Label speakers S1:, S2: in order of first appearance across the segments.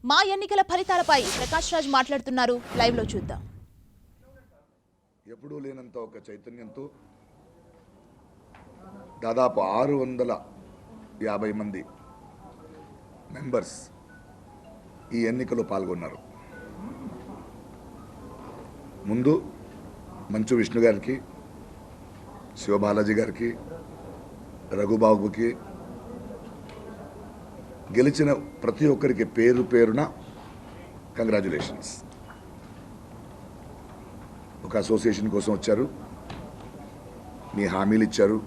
S1: మా ఎన్నికల ఫలితాలపై ప్రకాష్ రాజ్ మాట్లాడుతున్నారు. లైవ్ లో చూద్దాం.
S2: ఎప్పుడూ లేనంత ఒక చైతన్యంతో దాదాపు 650 మంది మెంబర్స్ ఈ ఎన్నికలో పాల్గొన్నారు. ముందు మంచు విష్ణు గారికి, శివబాలాజీ గారికి, రఘుబాబుకి, గెలిచిన ప్రతి ఒక్కరికి పేరు పేరున కంగ్రాచులేషన్స్. ఒక అసోసియేషన్ కోసం వచ్చారు, మీ హామీలు ఇచ్చారు.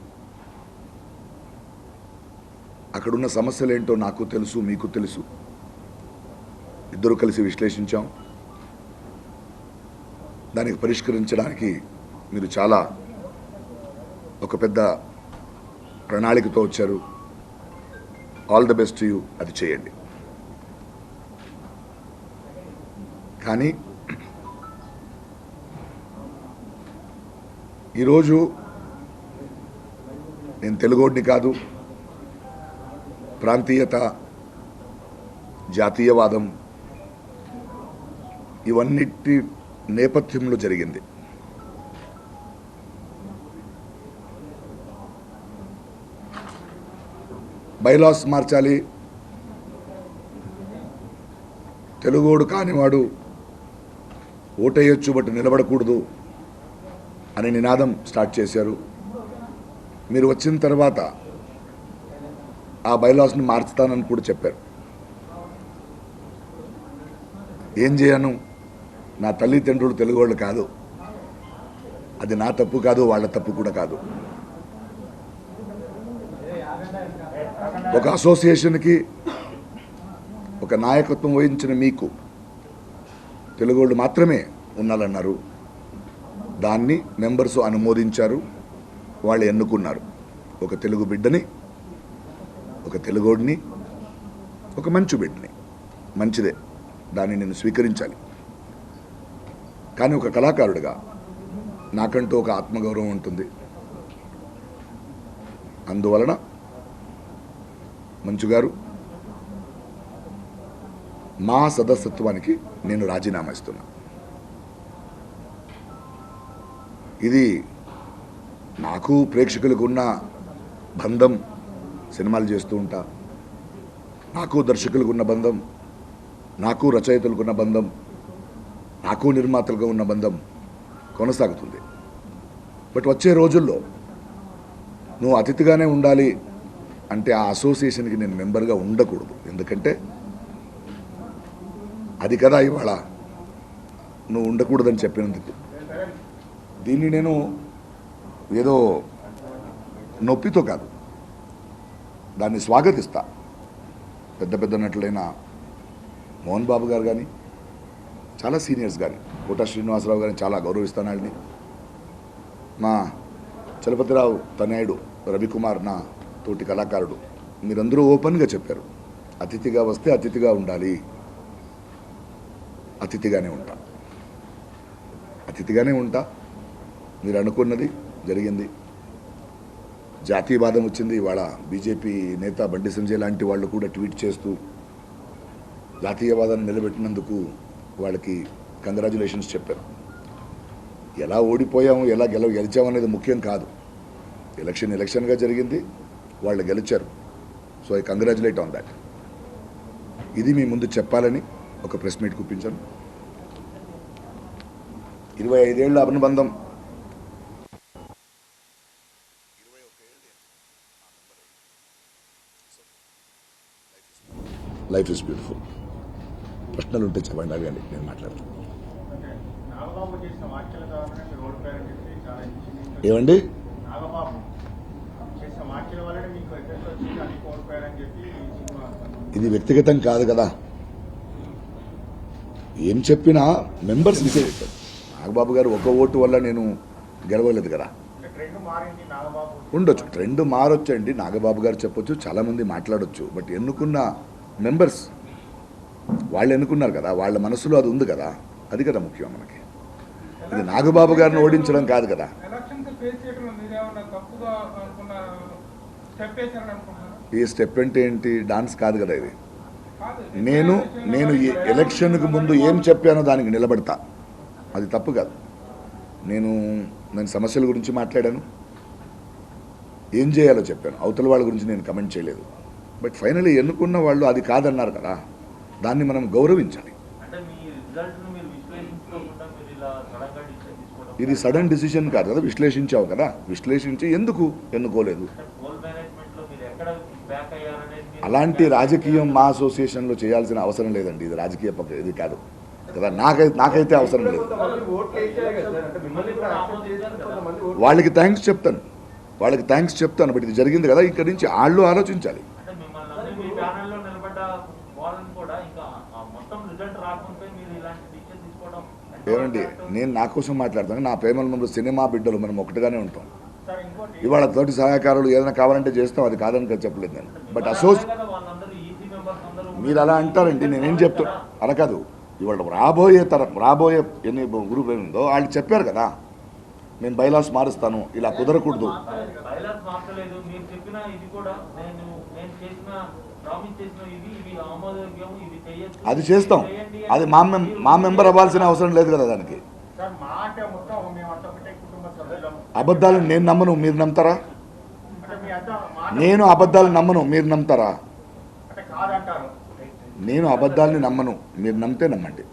S2: అక్కడున్న సమస్యలు ఏంటో నాకు తెలుసు, మీకు తెలుసు. ఇద్దరు కలిసి విశ్లేషించాం. దానికి పరిష్కరించడానికి మీరు చాలా ఒక పెద్ద ప్రణాళికతో వచ్చారు. All the best to you. అది చేయండి. కానీ ఈరోజు నేను తెలుగోడిని కాదు, ప్రాంతీయత, జాతీయవాదం ఇవన్నిటి నేపథ్యంలో జరిగింది. బైలాస్ మార్చాలి, తెలుగోడు కానివాడు ఓటేయొచ్చు బట్ నిలబడకూడదు అనే నినాదం స్టార్ట్ చేశారు. మీరు వచ్చిన తర్వాత ఆ బైలాస్ని మార్చుతానని కూడా చెప్పారు. ఏం చేయను, నా తల్లిదండ్రులు తెలుగోళ్ళు కాదు, అది నా తప్పు కాదు, వాళ్ళ తప్పు కూడా కాదు. ఒక అసోసియేషన్కి ఒక నాయకత్వం వహించిన మీకు తెలుగోళ్ళు మాత్రమే ఉండాలన్నారు. దాన్ని మెంబర్స్ అనుమోదించారు, వాళ్ళు ఎన్నుకున్నారు. ఒక తెలుగు బిడ్డని, ఒక తెలుగోడిని, ఒక మంచు బిడ్డని. మంచిదే, దాన్ని నేను స్వీకరించాలి. కానీ ఒక కళాకారుడిగా నాకంటూ ఒక ఆత్మగౌరవం ఉంటుంది. అందువలన మంచు గారు, మా సదస్యత్వానికి నేను రాజీనామా ఇస్తున్నా. ఇది నాకు ప్రేక్షకులకు ఉన్న బంధం. సినిమాలు చేస్తూ ఉంటా, నాకు దర్శకులకు ఉన్న బంధం, నాకు రచయితలకు ఉన్న బంధం, నాకు నిర్మాతలుగా ఉన్న బంధం కొనసాగుతుంది. బట్ వచ్చే రోజుల్లో నువ్వు అతిథిగానే ఉండాలి అంటే ఆ అసోసియేషన్కి నేను మెంబర్గా ఉండకూడదు. ఎందుకంటే అది కదా ఇవాళ నువ్వు ఉండకూడదని చెప్పినందుకు. దీన్ని నేను ఏదో నొప్పితో కాదు, దాన్ని స్వాగతిస్తా. పెద్ద పెద్ద నటులైన మోహన్ బాబు గారు కానీ, చాలా సీనియర్స్ కానీ, కోట శ్రీనివాసరావు గారిని చాలా గౌరవిస్తాను. వాళ్ళని మా చలపతిరావు తనయుడు రవికుమార్, నా తోటి కళాకారుడు, మీరందరూ ఓపెన్గా చెప్పారు, అతిథిగా వస్తే అతిథిగా ఉండాలి. అతిథిగానే ఉంటా, అతిథిగానే ఉంటా. మీరు అనుకున్నది జరిగింది. జాతీయవాదం వచ్చింది. ఇవాళ బీజేపీ నేత బండి సంజయ్ లాంటి వాళ్ళు కూడా ట్వీట్ చేస్తూ జాతీయవాదాన్ని నిలబెట్టినందుకు వాళ్ళకి కంగ్రాచులేషన్స్ చెప్పారు. ఎలా ఓడిపోయాము, ఎలా గెలిచామనేది ముఖ్యం కాదు. ఎలక్షన్గా జరిగింది, వాళ్ళు గెలిచారు. So I congratulate on that. ఇది మీ ముందు చెప్పాలని ఒక ప్రెస్ మీట్ కూపించాను. 25 ఏళ్ల అనుబంధం, 21 లైఫ్ ఇస్ బ్యూటిఫుల్. ప్రశ్నలు ఉంటే చెప్పండి, అడగండి, నేను మాట్లాడతాను. ఏమండి, ఇది వ్యక్తిగతం కాదు కదా. ఏం చెప్పినా మెంబర్స్ డిసైడ్ అవుతారు. నాగబాబు గారు ఒక ఓటు వల్ల నేను గెలవలేదు కదా. ఉండొచ్చు, ట్రెండ్ మారొచ్చండి. నాగబాబు గారు చెప్పొచ్చు, చాలామంది మాట్లాడొచ్చు. బట్ ఎన్నుకున్న మెంబర్స్ వాళ్ళు ఎన్నుకున్నారు కదా, వాళ్ళ మనసులో అది ఉంది కదా. అది కదా ముఖ్యం మనకి. ఇది నాగబాబు గారిని ఓడించడం కాదు కదా. ఈ స్టెప్ అంటే ఏంటి? డాన్స్ కాదు కదా ఇది. నేను ఈ ఎలక్షన్కి ముందు ఏం చెప్పానో దానికి నిలబడతా. అది తప్పు కాదు. నేను సమస్యల గురించి మాట్లాడాను, ఏం చేయాలో చెప్పాను. అవతల వాళ్ళ గురించి నేను కమెంట్ చేయలేదు. బట్ ఫైనలీ ఎన్నుకున్న వాళ్ళు అది కాదన్నారు కదా, దాన్ని మనం గౌరవించాలి. ఇది సడన్ డిసిషన్ కాదు కదా, విశ్లేషించావు కదా, విశ్లేషించి ఎందుకు ఎన్నుకోలేదు. అలాంటి రాజకీయం మా అసోసియేషన్లో చేయాల్సిన అవసరం లేదండి. ఇది రాజకీయ ఇది కాదు కదా, నాకైతే అవసరం లేదు. వాళ్ళకి థ్యాంక్స్ చెప్తాను, బట్ ఇది జరిగింది కదా, ఇక్కడి నుంచి వాళ్ళు ఆలోచించాలి. ఏమండి, నేను నా కోసం మాట్లాడతాను. నా ప్రేమల ముందు సినిమా బిడ్డలు మనం ఒకటిగానే ఉంటాం. ఇవాళ తోటి సహాయకారులు ఏదైనా కావాలంటే చేస్తాం, అది కాదని చెప్పలేదు నేను. బట్ మీరు అలా అంటారండి, నేనేం చెప్తాను అలా కాదు. ఇవాళ రాబోయే ఎన్ని గ్రూప్ ఏమిందో వాళ్ళు చెప్పారు కదా, నేను బైలాస్ మారుస్తాను, ఇలా కుదరకూడదు. అది చేస్తాం, అది మా మెంబర్ అవ్వాల్సిన అవసరం లేదు కదా దానికి. అబద్ధాలు నేను నమ్మను, మీరు నమ్ముతారా? నేను అబద్ధాలు నమ్మను, మీరు నమ్ముతారా? నేను అబద్ధాలని నమ్మను, మీరు నమ్మితే నమ్మండి.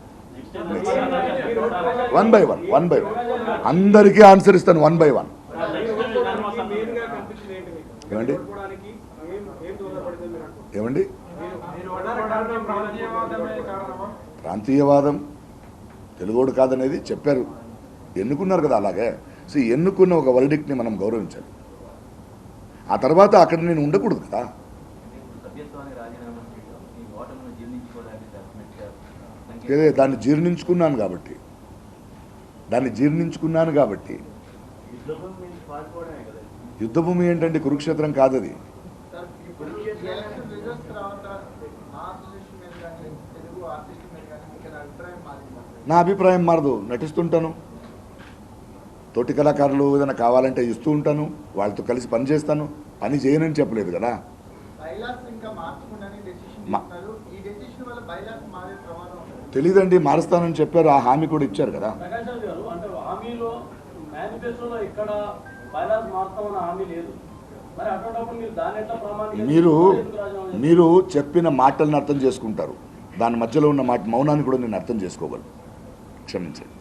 S2: వన్ బై వన్ అందరికీ ఆన్సర్ ఇస్తాను, 1 by 1. ఏమండి ప్రాంతీయవాదం తెలుగోడు కాదనేది చెప్పారు, ఎన్నుకున్నారు కదా. అలాగే ఎన్నుకున్న ఒక వర్డిక్ట్ని మనం గౌరవించాలి. ఆ తర్వాత అక్కడ నేను ఉండకూడదు కదా. దాన్ని జీర్ణించుకున్నాను కాబట్టి యుద్ధభూమి ఏంటంటే కురుక్షేత్రం కాదది. నా అభిప్రాయం మారదు, నటిస్తుంటాను. తోటి కళాకారులు ఏదైనా కావాలంటే ఇస్తూ ఉంటాను, వాళ్ళతో కలిసి పని చేస్తాను. పని చేయనని చెప్పలేదు కదా. తెలీదండి, మారుస్తానని చెప్పారు, ఆ హామీ కూడా ఇచ్చారు కదా. మీరు చెప్పిన మాటలను అర్థం చేసుకుంటారు, దాని మధ్యలో ఉన్న మౌనాన్ని కూడా నేను అర్థం చేసుకోగలను. క్షమించండి.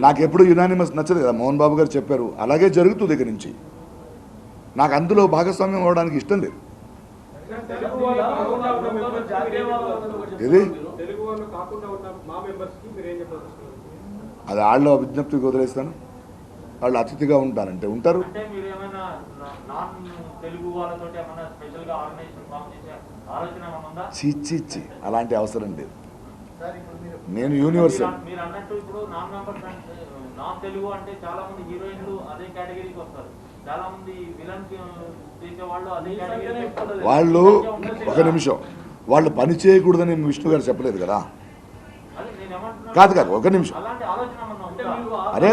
S2: నాకు ఎప్పుడు యునానిమస్ నచ్చదు కదా. మోహన్ బాబు గారు చెప్పారు, అలాగే జరుగుతుంది ఇక నుంచి. నాకు అందులో భాగస్వామ్యం అవ్వడానికి ఇష్టం లేదు. ఇది అది వాళ్ళ విజ్ఞప్తికి వదిలేస్తాను. వాళ్ళు అతిథిగా ఉంటారంటే ఉంటారు. చిచ్చి అలాంటి అవసరం లేదు. నేను యూనివర్సల్. వాళ్ళు ఒక నిమిషం, వాళ్ళు పని చేయకూడదని విష్ణు గారు చెప్పలేదు కదా. కాదు ఒక నిమిషం. అరే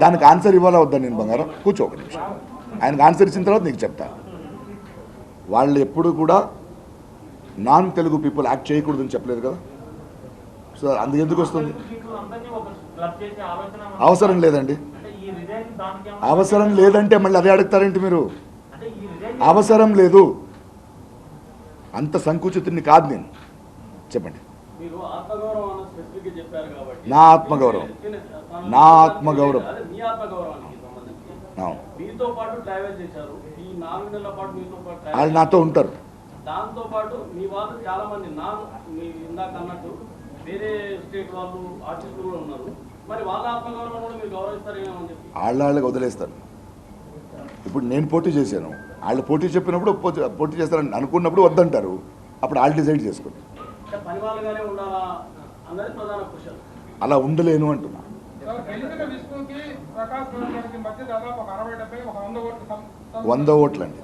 S2: దానికి ఆన్సర్ ఇవ్వాలా వద్దా? నేను బంగారం కూర్చో ఒక నిమిషం. ఆయనకు ఆన్సర్ ఇచ్చిన తర్వాత నీకు చెప్తా. వాళ్ళు ఎప్పుడు కూడా నాన్ తెలుగు పీపుల్ యాక్ట్ చేయకూడదని చెప్పలేదు కదా. సో అందుకు ఎందుకు వస్తుంది? అవసరం లేదండి. అవసరం లేదంటే మళ్ళీ అదే అడుగుతారేంటి మీరు? అవసరం లేదు, అంత సంకుచితుడిని కాదు నేను. చెప్పండి. నా ఆత్మగౌరవం వాళ్ళు నాతో ఉంటారు.
S3: దాంతో పాటు మీ వాళ్ళు చాలా మంది ఇందాక అన్నట్టు వేరే స్టేట్ వాళ్ళు ఆర్టిస్టులు కూడా ఉన్నారు. మరి వాళ్ళ ఆత్మగౌరవం కూడా మీరు గౌరవిస్తారేమో అని చెప్పి
S2: వాళ్ళకి వదిలేస్తారు. ఇప్పుడు నేను పోటీ చేశాను, వాళ్ళు పోటీ చెప్పినప్పుడు పోటీ చేస్తారని అనుకున్నప్పుడు వద్దంటారు. అప్పుడు వాళ్ళు డిసైడ్ చేసుకోండి.
S3: పని వాళ్ళగానే ఉండాలా అన్నది ప్రధాన క్వశ్చన్.
S2: అలా ఉండలేను అంటున్నా. 100 ఓట్లండి.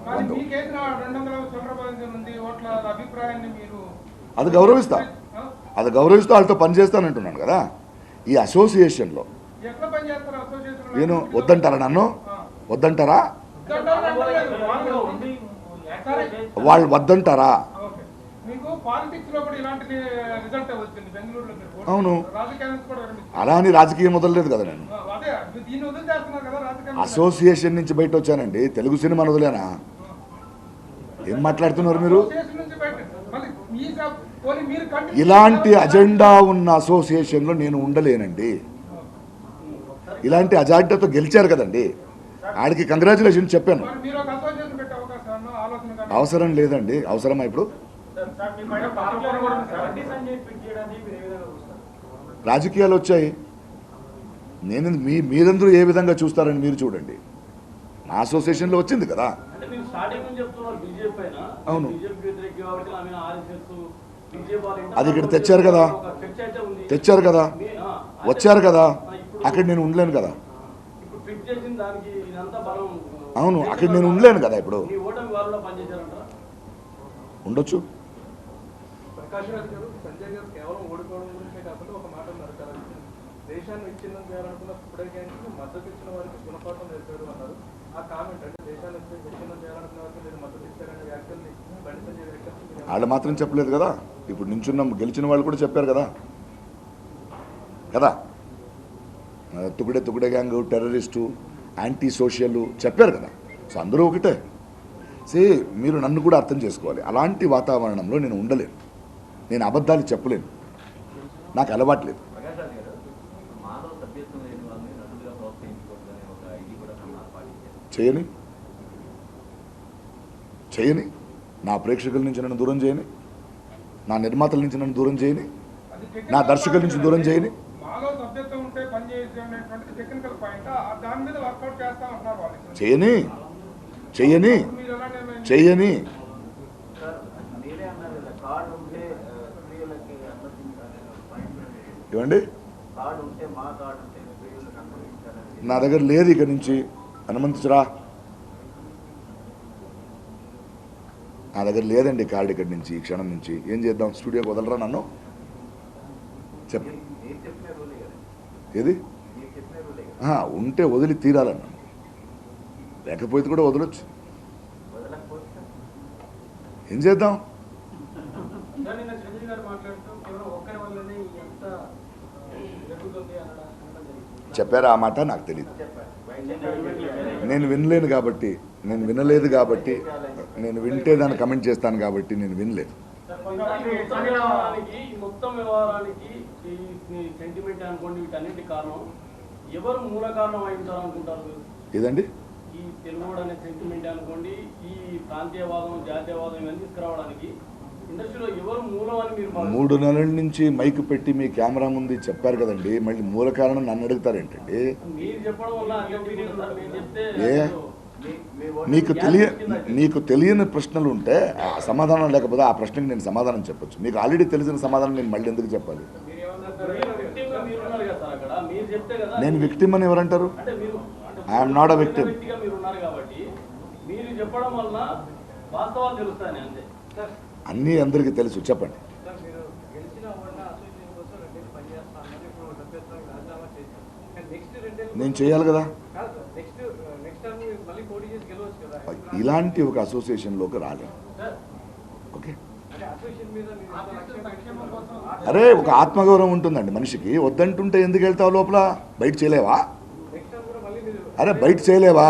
S2: అది గౌరవిస్తూ వాళ్ళతో పనిచేస్తానంటున్నాను కదా. ఈ అసోసియేషన్లో నేను వద్దంటారా నన్ను? వద్దంటారా? వాళ్ళు వద్దంటారా?
S4: మీకు పాలిటిక్స్ లో కూడా ఇలాంటి రిజల్ట్ వచ్చింది బెంగళూరులో.
S2: అవును,
S4: రాజకీయాలు కూడా
S2: అలా అని రాజకీయం వదలలేదు కదా నేను.
S4: అదే దీన్ని వదిలేస్తున్నారు కదా రాజకీయాలు.
S2: అసోసియేషన్ నుంచి బయట వచ్చానండి, తెలుగు సినిమాను వదిలేనా? ఏం మాట్లాడుతున్నారు మీరు?
S4: అసోసియేషన్ నుంచి బయట మళ్ళీ మీరు కంటిన్యూ
S2: ఇలాంటి అజెండా ఉన్న అసోసియేషన్లో నేను ఉండలేనండి. ఇలాంటి అజెండాతో గెలిచారు కదండి, ఆడికి కంగ్రాచులేషన్ చెప్పాను.
S4: మరి మీరు ఒక అసోసియేషన్ పెట్టే అవకాశం ఆలోచన కానీ
S2: అవసరం లేదండి. అవసరమా ఇప్పుడు? రాజకీయాలు వచ్చాయి, నేను మీరందరూ ఏ విధంగా చూస్తారని మీరు చూడండి. మా అసోసియేషన్లో వచ్చింది కదా.
S3: అంటే మీరు స్టార్టింగ్ నుంచి చెప్తున్నారు బీజేపీ పైన.
S2: అవును.
S3: బీజేపీ వ్యతిరేక కాబట్టి ఆమె ఆర్ఎస్ఎస్ బీజేపీ వాళ్ళు
S2: అది ఇక్కడ తెచ్చారు కదా,
S3: ఒక చర్చ అయితే ఉంది.
S2: తెచ్చారు కదా, వచ్చారు కదా, అక్కడ నేను ఉండలేను కదా.
S3: ఇప్పుడు ట్రిప్ చేసిన దానికి ఇదంతా బలం.
S2: అవును, అక్కడ నేను ఉండలేను కదా. ఇప్పుడు
S3: మీ ఓటమి వాళ్ళలో పనిచేశారంటారా?
S2: ఉండొచ్చు.
S4: ప్రకాష్ రాజ్ గారు సంజయ్ గారు కేవలం ఓడిపోవడం గురించే కాకుండా ఒక మాట అన్నారు కదా, దేశాన్ని విచ్ఛిన్నం చేయాలనుకున్న సుప్రీంకి మద్దతు ఇచ్చిన వారికి గుణపాఠం నేర్పారు అన్నారు. ఆ కామెంట్ అంటే దేశాన్ని విచ్ఛిన్నం చేయాలనుకున్న వారికి మీరు మద్దతు ఇచ్చారనే వ్యాఖ్యల్ని బండి సంజయ్ వ్యాఖ్యలు
S2: వాళ్ళు మాత్రం చెప్పలేదు కదా, ఇప్పుడు నించున్న గెలిచిన వాళ్ళు కూడా చెప్పారు కదా కదా తుగుడే తుగుడే గ్యాంగ్, టెర్రరిస్టు, యాంటీ సోషల్ చెప్పారు కదా. సో అందరూ ఒకటే. మీరు నన్ను కూడా అర్థం చేసుకోవాలి. అలాంటి వాతావరణంలో నేను ఉండలేను, నేను అబద్ధాలు చెప్పలేను, నాకు అలవాట్లేదు. చేయని చేయని నా ప్రేక్షకుల నుంచి నన్ను దూరం చేయని, నా నిర్మాతల నుంచి నన్ను దూరం చేయని, నా దర్శకుల నుంచి దూరం చేయని.
S4: మాలో సభ్యత్వం ఉంటే పని చేసేటువంటిది టెక్నికల్ పాయింట్, దాని మీద వర్కౌట్ చేస్తా ఉంటున్నారు వాళ్ళు.
S2: చేయని చెయ్యని
S4: మీరు ఎలాంటి
S2: చెయ్యని ఏమండి, నా దగ్గర లేదు. ఇక నుంచి అనుమతించరా, నా దగ్గర లేదండి కార్డు. ఇక్కడి నుంచి ఈ క్షణం నుంచి ఏం చేద్దాం? స్టూడియోకి వదలరా నన్ను? చెప్పండి. ఏది ఉంటే వదిలి తీరాలన్నా, లేకపోతే కూడా వదలొచ్చు. ఏం చేద్దాం?
S3: నిన్న చిరంజీవి గారు మాట్లాడుతూ కేవలం ఒక్కరి వల్లనే ఎంత జరుగుతుంది అనడం
S2: చెప్పారా ఆ మాట? నాకు తెలియదు, నేను వినలేను కాబట్టి, నేను వినలేదు కాబట్టి, నేను వింటే దాన్ని కమెంట్ చేస్తాను కాబట్టి నేను వినలేదు.
S3: ఈ మొత్తం వ్యవహారానికి ఈ సెంటిమెంట్ అనుకోండి, వీటన్నిటి కారణం ఎవరు మూల కారణం అయి ఉంటారు అనుకుంటారు?
S2: ఏదండి?
S3: ఈ తెలుగు అనే సెంటిమెంట్ అనుకోండి, ఈ ప్రాంతీయవాదం, జాతీయవాదం ఇవన్నీ తీసుకురావడానికి ఇండస్ట్రీలో ఎవరు మూలం అని మీరు
S2: 3 నెలల నుంచి మైక్ పెట్టి మీ కెమెరా ముందు చెప్పారు కదండి, మళ్ళీ మూల కారణం నన్ను అడుగుతారేంటండి?
S3: మీరు చెప్పడం వల్ల అంటే opinion సార్, నేను చెప్తే
S2: నీకు తెలియని ప్రశ్నలు ఉంటే ఆ సమాధానం లేకపోతే ఆ ప్రశ్నకి నేను సమాధానం చెప్పొచ్చు. మీకు ఆల్రెడీ తెలిసిన సమాధానం నేను మళ్ళీ ఎందుకు చెప్పాలి? నేను విక్టిమ్ అని ఎవరంటారు? I'm not a victim. అన్నీ అందరికీ తెలుసు. చెప్పండి. నేను చేయాలి కదా. ఇలాంటి ఒక అసోసియేషన్లోకి రాలేను. ఓకే, అరే ఒక ఆత్మగౌరవం ఉంటుందండి మనిషికి. వద్దంటుంటే ఎందుకు వెళ్తావు లోపల? బయట చేయలేవా? అరే బయట చేయలేవా?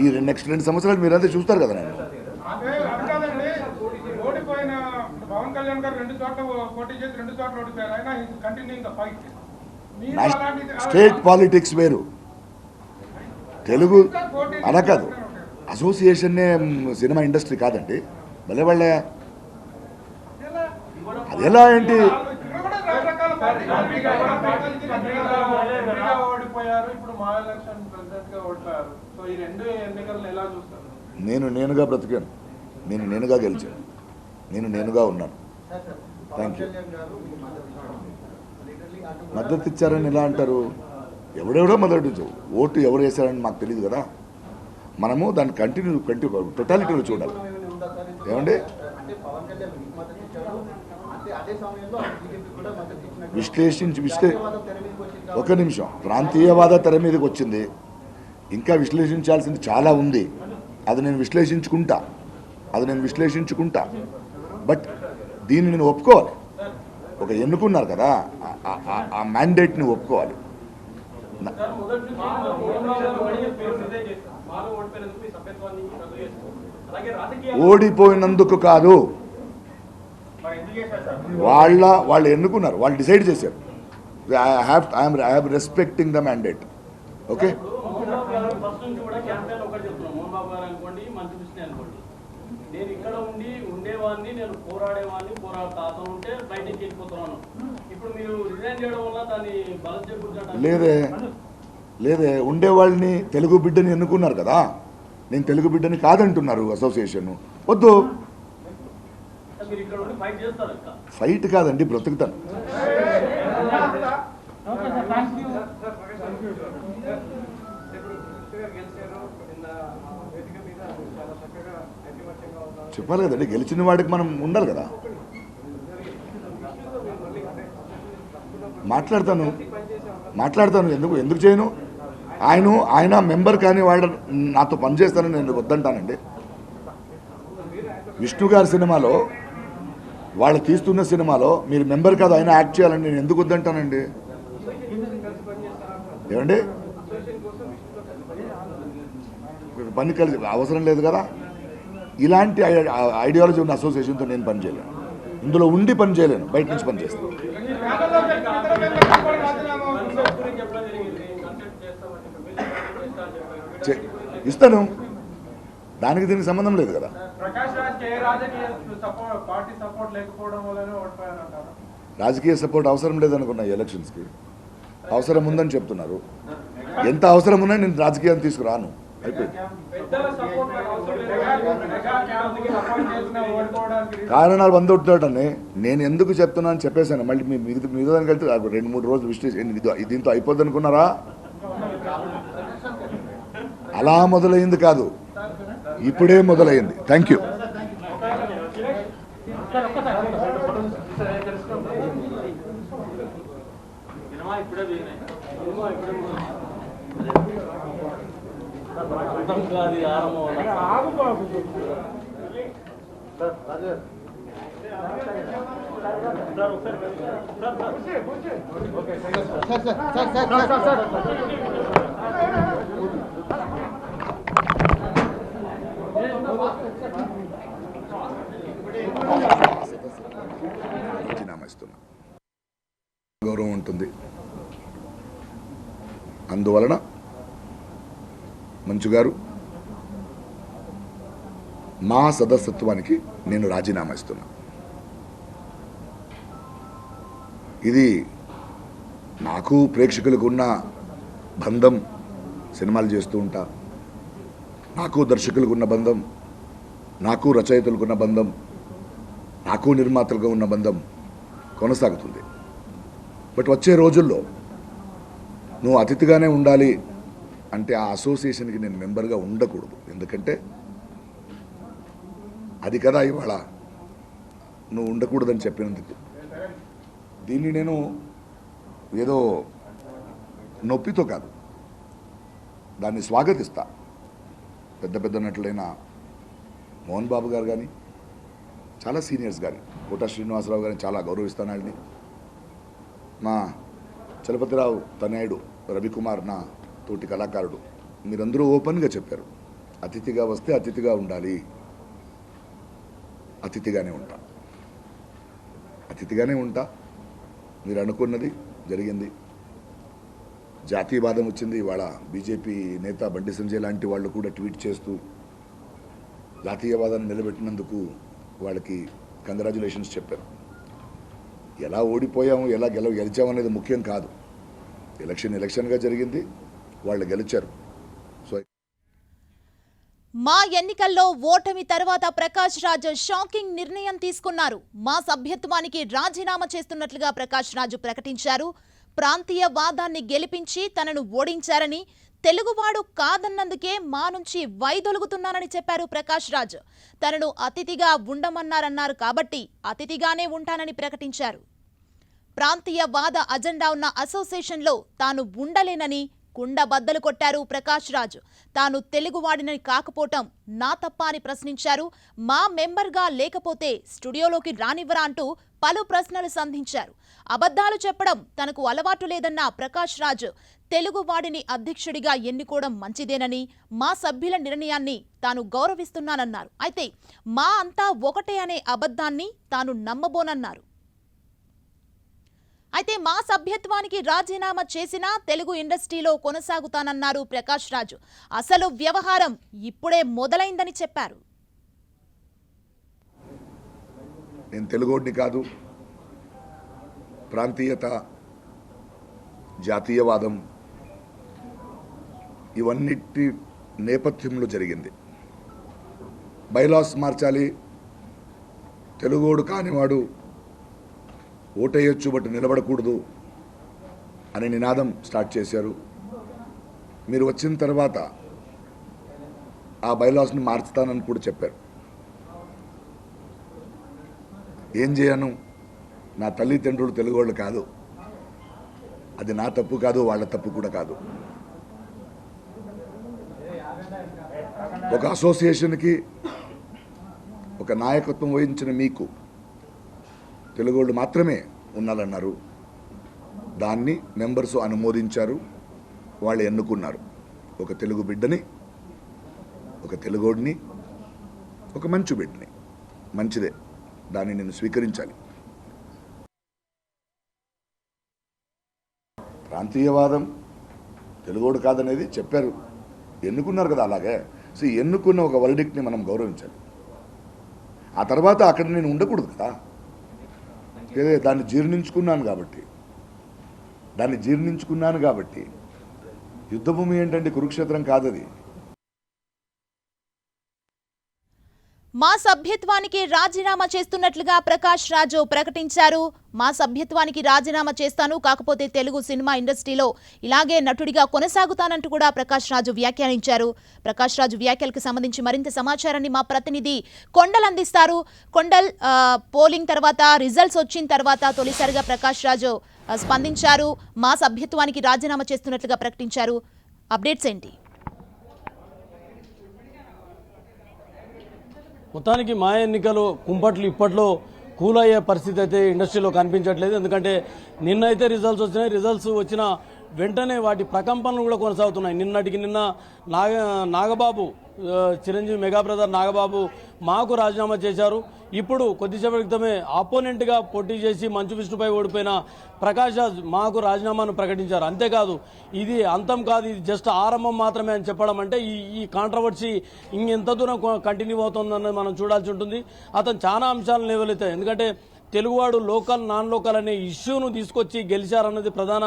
S2: ఈ నెక్స్ట్ 2 సంవత్సరాలు మీరంతా చూస్తారు కదా. నేను
S4: ఓడిపోయిన పవన్ కళ్యాణ్ గారు 2 చోట్ల పోటీ చేసి 2 చోట్ల ఓడిపోయారు. అయినా continuing the fight.
S2: State politics వేరు, తెలుగు అలా కాదు. అసోసియేషన్నే సినిమా ఇండస్ట్రీ కాదండి. భలే వాళ్ళే అది ఎలా ఏంటి? నేనుగా బ్రతికాను, నేనుగా గెలిచాను, నేనుగా ఉన్నాను. Thank you. మద్దతు ఇచ్చారని ఎలా అంటారు? ఎవడెవడో మద్దతు. ఓటు ఎవరు వేశారని మాకు తెలియదు కదా. మనము దాన్ని కంటిన్యూ టోటాలిటీలో చూడాలి. ఏమండి, ఒక నిమిషం. ప్రాంతీయవాద తెర మీదకి వచ్చింది, ఇంకా విశ్లేషించాల్సింది చాలా ఉంది. అది నేను విశ్లేషించుకుంటా. బట్ దీన్ని నేను ఒప్పుకోవాలి. ఒక ఎన్నుకున్నారు కదా, ఆ మ్యాండేట్ని ఒప్పుకోవాలి.
S3: సార్, మొదటి నుంచి మోహన్ బాబు గారు మళ్ళీ పేరు రిజైన్ చేశారు. మాలో ఓడిపోయినందుకు మీ సభ్యత్వాన్ని రద్దు చేస్తారు. అలాగే రాజకీయ
S2: ఓడిపోయినందుకు కాదు,
S3: మరి ఎందుకు చేశారు సార్?
S2: వాళ్ళు ఎన్నుకున్నారు, వాళ్ళు డిసైడ్ చేశారు. I have respecting the mandate. Okay,
S3: Mohan Babu గారు ఫస్ట్ నుంచి కూడా క్యాంపెయిన్ ఒకటి చెప్తున్నాం. మోహన్ బాబు గారు అనుకోండి, మంచి కృష్ణ అనుకోండి, నేను ఇక్కడ ఉండేవాడిని, నేను పోరాడతా, అతను ఉంటే బయటికి వెళ్ళిపోతున్నాను. ఇప్పుడు మీరు రిజైన్ చేయడం వల్ల దాన్ని బలం చేకూర్చడం
S2: లేదే ఉండేవాళ్ళని తెలుగు బిడ్డని ఎన్నుకున్నారు కదా, నేను తెలుగు బిడ్డని కాదంటున్నారు అసోసియేషన్. వద్దు,
S3: మీరు ఇక్కడ ఉండి ఫైట్ చేస్తారు. ఇంకా
S2: ఫైట్ కాదండి, బ్రతుకుతాను. చెప్పాలి కదండి, గెలిచిన వాడికి మనం ఉండాలి కదా. మాట్లాడతాను ఎందుకు చేయను. ఆయన మెంబర్ కానీ వాడు నాతో పనిచేస్తానని నేను వద్దంటానండి. విష్ణు గారి సినిమాలో, వాళ్ళు తీస్తున్న సినిమాలో మీరు మెంబర్ కాదు ఆయన యాక్ట్ చేయాలని నేను ఎందుకు వద్దంటానండి. ఏమండి, పని కలిసి అవసరం లేదు కదా. ఇలాంటి ఐడియాలజీ ఉన్న అసోసియేషన్తో నేను పని చేయలేను, ఇందులో ఉండి పని చేయలేను, బయట నుంచి పని చేస్తాను. ఇస్తాను, దానికి దీనికి సంబంధం లేదు కదా. రాజకీయ సపోర్ట్ అవసరం లేదనుకున్నా ఎలక్షన్స్కి. అవసరం ఉందని చెప్తున్నారు. ఎంత అవసరం ఉన్నా నేను రాజకీయాన్ని తీసుకురాను, అయిపోయింది. కారణాలు వందొట్టుతాడని నేను ఎందుకు చెప్తున్నా అని చెప్పేశాను. మళ్ళీ మీద దానికి వెళ్తే 2-3 రోజులు విశ్లేషణ దీంతో అయిపోద్ది అనుకున్నారా? అలా మొదలైంది కాదు, ఇప్పుడే మొదలైంది. Thank you. రాజీనామా ఇస్తున్నా. గౌరవం ఉంటుంది, అందువలన మంచు గారు మా సదస్యత్వానికి నేను రాజీనామా ఇస్తున్నా. ఇది నాకు ప్రేక్షకులకు ఉన్న బంధం, సినిమాలు చేస్తూ ఉంటా, నాకు దర్శకులకు ఉన్న బంధం, నాకు రచయితలకు ఉన్న బంధం, నాకు నిర్మాతలుగా ఉన్న బంధం కొనసాగుతుంది. బట్ వచ్చే రోజుల్లో నువ్వు అతిథిగానే ఉండాలి అంటే ఆ అసోసియేషన్కి నేను మెంబర్గా ఉండకూడదు. ఎందుకంటే అది కదా ఇవాళ నువ్వు ఉండకూడదని చెప్పినందుకు. దీన్ని నేను ఏదో నొప్పితో కాదు, దాన్ని స్వాగతిస్తా. పెద్ద పెద్ద నటులైన మోహన్ బాబు గారు కానీ, చాలా సీనియర్స్ కానీ, కోట శ్రీనివాసరావు గారిని చాలా గౌరవిస్తాను. వాళ్ళని మా చలపతిరావు తనయుడు రవికుమార్, నా తోటి కళాకారుడు, మీరందరూ ఓపెన్గా చెప్పారు, అతిథిగా వస్తే అతిథిగా ఉండాలి. అతిథిగానే ఉంటా. మీరు అనుకున్నది జరిగింది. జాతీయవాదం వచ్చింది. ఇవాళ బీజేపీ నేత బండి సంజయ్ లాంటి వాళ్ళు కూడా ట్వీట్ చేస్తూ జాతీయవాదాన్ని నిలబెట్టినందుకు వాళ్ళకి కంగ్రాచులేషన్స్ చెప్పారు. ఎలా ఓడిపోయాము, ఎలా గెలిచామనేది ముఖ్యం కాదు. ఎలక్షన్గా జరిగింది, వాళ్ళు గెలిచారు. సో
S1: మా ఎన్నికల్లో ఓటమి తర్వాత ప్రకాష్ రాజ్ షాకింగ్ నిర్ణయం తీసుకున్నారు. మా సభ్యత్వానికి రాజీనామా చేస్తున్నట్లుగా ప్రకాష్ రాజ్ ప్రకటించారు. ప్రాంతీయ వాదాన్ని గెలిపించి తనను ఓడించారని, తెలుగువాడు కాదన్నందుకే మా నుంచి వైదొలుగుతున్నానని చెప్పారు ప్రకాష్ రాజ్. తనను అతిథిగా ఉండమన్నారన్నారు కాబట్టి అతిథిగానే ఉంటానని ప్రకటించారు. ప్రాంతీయ వాద అజెండా ఉన్న అసోసియేషన్లో తాను ఉండలేనని కుండ బద్దలు కొట్టారు ప్రకాష్ రాజ్. తాను తెలుగువాడిని కాకపోవటం నా తప్ప అని ప్రశ్నించారు. మా మెంబర్గా లేకపోతే స్టూడియోలోకి రానివ్వరా అంటూ పలు ప్రశ్నలు సంధించారు. అబద్ధాలు చెప్పడం తనకు అలవాటు లేదన్న ప్రకాష్ రాజ్ తెలుగువాడిని అధ్యక్షుడిగా ఎన్నుకోవడం మంచిదేనని, మా సభ్యుల నిర్ణయాన్ని తాను గౌరవిస్తున్నానన్నారు. అయితే మా అంతా ఒకటే అనే అబద్ధాన్ని తాను నమ్మబోనన్నారు. అయితే మా సభ్యత్వానికి రాజీనామా చేసినా తెలుగు ఇండస్ట్రీలో కొనసాగుతానన్నారు ప్రకాష్ రాజ్. అసలు వ్యవహారం ఇప్పుడే మొదలైందని చెప్పారు.
S2: నేను తెలుగోడిని కాదు, ప్రాంతీయత, జాతీయవాదం ఇవన్నిటి నేపథ్యంలో జరిగింది. బైలాస్ మార్చాలి, తెలుగోడు కానివాడు ఓటేయొచ్చు బట్ నిలబడకూడదు అనే నినాదం స్టార్ట్ చేశారు. మీరు వచ్చిన తర్వాత ఆ బైలాస్ని మార్చుతానని కూడా చెప్పారు. ఏం చేయను, నా తల్లిదండ్రులు తెలుగోళ్ళు కాదు, అది నా తప్పు కాదు, వాళ్ళ తప్పు కూడా కాదు. ఒక అసోసియేషన్కి ఒక నాయకత్వం వహించిన మీకు తెలుగోళ్ళు మాత్రమే ఉండాలన్నారు. దాన్ని మెంబర్స్ అనుమోదించారు, వాళ్ళు ఎన్నుకున్నారు. ఒక తెలుగు బిడ్డని, ఒక తెలుగోడిని, ఒక మంచు బిడ్డని. మంచిదే, దాన్ని నేను స్వీకరించాలి. ప్రాంతీయవాదం తెలుగోడు కాదనేది చెప్పారు, ఎన్నుకున్నారు కదా. అలాగే సో ఎన్నుకున్న ఒక వర్డిక్ట్ని మనం గౌరవించాలి. ఆ తర్వాత అక్కడ నేను ఉండకూడదు కదా. దాన్ని జీర్ణించుకున్నాను కాబట్టి యుద్ధభూమి ఏంటంటే కురుక్షేత్రం కాదది.
S1: మా సభ్యత్వానికి రాజీనామా చేస్తున్నట్లుగా ప్రకాష్ రాజ్ ప్రకటించారు. మా సభ్యత్వానికి రాజీనామా చేస్తాను, కాకపోతే తెలుగు సినిమా ఇండస్ట్రీలో ఇలాగే నటుడిగా కొనసాగుతానంటూ కూడా ప్రకాష్ రాజ్ వ్యాఖ్యానించారు. ప్రకాష్ రాజ్ వ్యాఖ్యలకు సంబంధించి మరింత సమాచారాన్ని మా ప్రతినిధి కొండల్ అందిస్తారు. కొండల్, పోలింగ్ తర్వాత రిజల్ట్స్ వచ్చిన తర్వాత తొలిసారిగా ప్రకాష్ రాజ్ స్పందించారు. మా సభ్యత్వానికి రాజీనామా చేస్తున్నట్లుగా ప్రకటించారు. అప్డేట్స్ ఏంటి?
S3: మొత్తానికి మా ఎన్నికలు కుంపట్లు ఇప్పట్లో కూల్ అయ్యే పరిస్థితి అయితే ఇండస్ట్రీలో కనిపించట్లేదు. ఎందుకంటే నిన్నైతే రిజల్ట్స్ వచ్చినాయి. రిజల్ట్స్ వచ్చిన వెంటనే వాటి ప్రకంపనలు కూడా కొనసాగుతున్నాయి. నిన్నటికి నిన్న నాగబాబు, చిరంజీవి మెగా బ్రదర్ నాగబాబు మాకు రాజీనామా చేశారు. ఇప్పుడు కొద్దిసేపటి క్రితమే ఆపోనెంట్గా పోటీ చేసి మంచు విష్ణుపై ఓడిపోయిన ప్రకాష్ రాజ్ మాకు రాజీనామాను ప్రకటించారు. అంతేకాదు, ఇది అంతం కాదు, ఇది జస్ట్ ఆరంభం మాత్రమే అని చెప్పడం అంటే ఈ కాంట్రవర్సీ ఇంకెంత దూరం కంటిన్యూ అవుతుందని మనం చూడాల్సి ఉంటుంది. అతను చాలా అంశాలను లేవలెత్తాయి. ఎందుకంటే తెలుగువాడు లోకల్ నాన్ లోకల్ అనే ఇష్యూను తీసుకొచ్చి గెలిచారన్నది ప్రధాన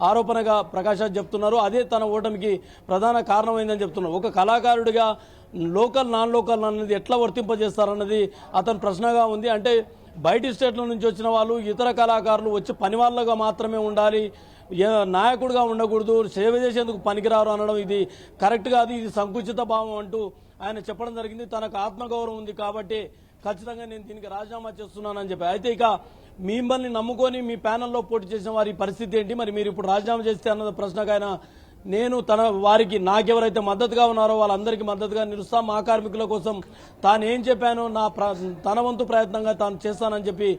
S3: ఆరోపణగా ప్రకాష్ రాజ్ చెప్తున్నారు. అదే తన ఓటమికి ప్రధాన కారణమైందని చెప్తున్నారు. ఒక కళాకారుడిగా లోకల్ నాన్ లోకల్ అన్నది ఎట్లా వర్తింపజేస్తారన్నది అతని ప్రశ్నగా ఉంది. అంటే బయటి స్టేట్ల నుంచి వచ్చిన వాళ్ళు, ఇతర కళాకారులు వచ్చి పని వాళ్ళగా మాత్రమే ఉండాలి, నాయకుడిగా ఉండకూడదు, సేవ చేసేందుకు పనికిరారు అనడం ఇది కరెక్ట్ కాదు, ఇది సంకుచిత భావం అంటూ ఆయన చెప్పడం జరిగింది. తనకు ఆత్మగౌరవం ఉంది కాబట్టి ఖచ్చితంగా నేను దీనికి రాజీనామా చేస్తున్నానని చెప్పి. అయితే ఇక మిమ్మల్ని నమ్ముకొని మీ ప్యానెల్లో పోటీ చేసిన వారి పరిస్థితి ఏంటి, మరి మీరు ఇప్పుడు రాజీనామా చేస్తే అన్న ప్రశ్నకైనా నేను వారికి నాకెవరైతే మద్దతుగా ఉన్నారో వాళ్ళందరికీ మద్దతుగా నిలుస్తాం, మా కార్మికుల కోసం తాను ఏం చెప్పానో తన వంతు ప్రయత్నంగా తాను చేస్తానని చెప్పి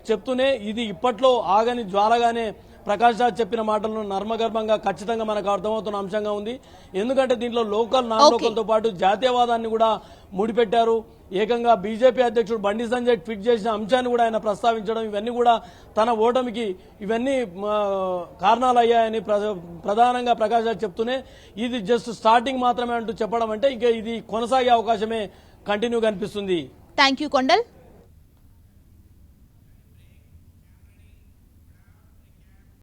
S3: చెప్తూనే ఇది ఇప్పట్లో ఆగని జ్వాలగానే ప్రకాష్ రాజ్ చెప్పిన మాటలను నర్మగర్భంగా ఖచ్చితంగా మనకు అర్థమవుతున్న అంశంగా ఉంది. ఎందుకంటే దీంట్లో లోకల్ నాన్ లోకల్తో పాటు జాతీయవాదాన్ని కూడా ముడిపెట్టారు. ఏకంగా బీజేపీ అధ్యక్షుడు బండి సంజయ్ ట్వీట్ చేసిన అంశాన్ని కూడా ఆయన ప్రస్తావించడం, ఇవన్నీ కూడా తన ఓటమికి ఇవన్నీ కారణాలు అయ్యాయని ప్రధానంగా ప్రకాష్ రాజ్ చెప్తూనే ఇది జస్ట్ స్టార్టింగ్ మాత్రమే అంటూ చెప్పడం అంటే ఇంకా ఇది కొనసాగే అవకాశమే కంటిన్యూ కనిపిస్తుంది.
S1: Thank you Kondal.